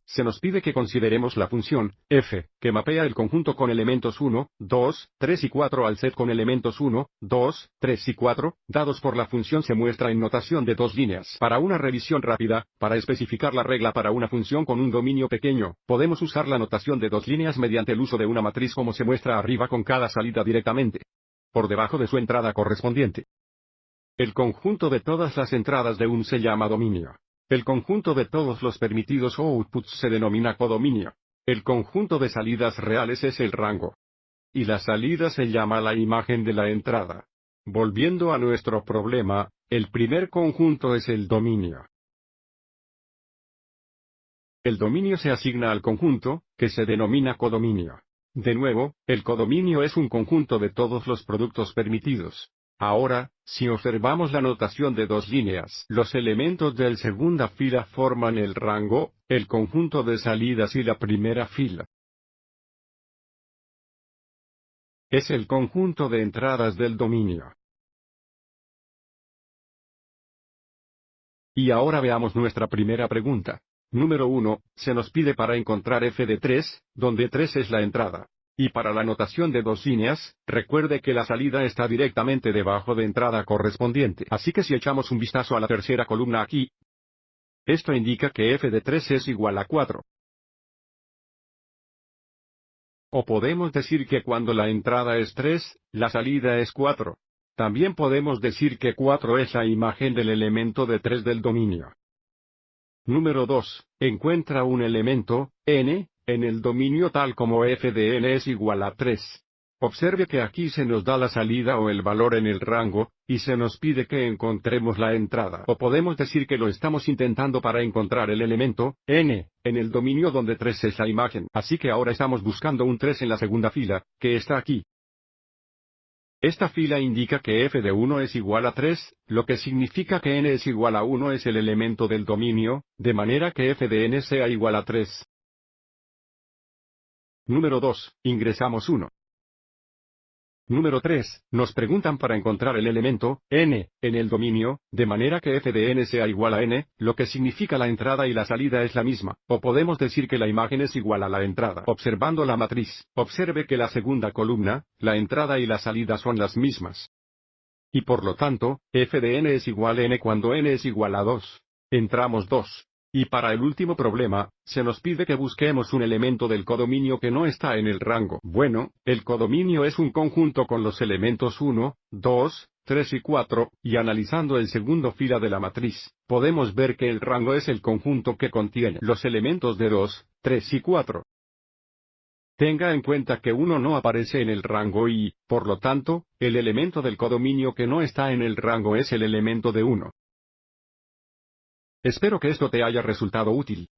se nos pide que consideremos la función f, que mapea el conjunto con elementos 1, 2, 3 y 4 al set con elementos 1, 2, 3 y 4, dados por la función se muestra en notación de dos líneas. Para una revisión rápida, para especificar la regla para una función con un dominio pequeño, podemos usar la notación de dos líneas mediante el uso de una matriz como se muestra arriba con cada salida directamente por debajo de su entrada correspondiente. El conjunto de todas las entradas de un se llama dominio. El conjunto de todos los permitidos o outputs se denomina codominio. El conjunto de salidas reales es el rango. Y la salida se llama la imagen de la entrada. Volviendo a nuestro problema, el primer conjunto es el dominio. El dominio se asigna al conjunto, que se denomina codominio. De nuevo, el codominio es un conjunto de todos los productos permitidos. Ahora, si observamos la notación de dos líneas, los elementos del segunda fila forman el rango, el conjunto de salidas y la primera fila es el conjunto de entradas del dominio. Y ahora veamos nuestra primera pregunta. Número 1, se nos pide para encontrar f de 3, donde 3 es la entrada. Y para la notación de dos líneas, recuerde que la salida está directamente debajo de entrada correspondiente. Así que si echamos un vistazo a la tercera columna aquí, esto indica que f de 3 es igual a 4. O podemos decir que cuando la entrada es 3, la salida es 4. También podemos decir que 4 es la imagen del elemento de 3 del dominio. Número 2. Encuentra un elemento, n, en el dominio tal como f de n es igual a 3. Observe que aquí se nos da la salida o el valor en el rango, y se nos pide que encontremos la entrada. O podemos decir que lo estamos intentando para encontrar el elemento, n, en el dominio donde 3 es la imagen. Así que ahora estamos buscando un 3 en la segunda fila, que está aquí. Esta fila indica que f de 1 es igual a 3, lo que significa que n es igual a 1 es el elemento del dominio, de manera que f de n sea igual a 3. Número 2. Ingresamos 1. Número 3. Nos preguntan para encontrar el elemento, n, en el dominio, de manera que f de n sea igual a n, lo que significa la entrada y la salida es la misma, o podemos decir que la imagen es igual a la entrada. Observando la matriz, observe que la segunda columna, la entrada y la salida son las mismas. Y por lo tanto, f de n es igual a n cuando n es igual a 2. Entramos 2. Y para el último problema, se nos pide que busquemos un elemento del codominio que no está en el rango. Bueno, el codominio es un conjunto con los elementos 1, 2, 3 y 4, y analizando el segundo fila de la matriz, podemos ver que el rango es el conjunto que contiene los elementos de 2, 3 y 4. Tenga en cuenta que 1 no aparece en el rango y, por lo tanto, el elemento del codominio que no está en el rango es el elemento de 1. Espero que esto te haya resultado útil.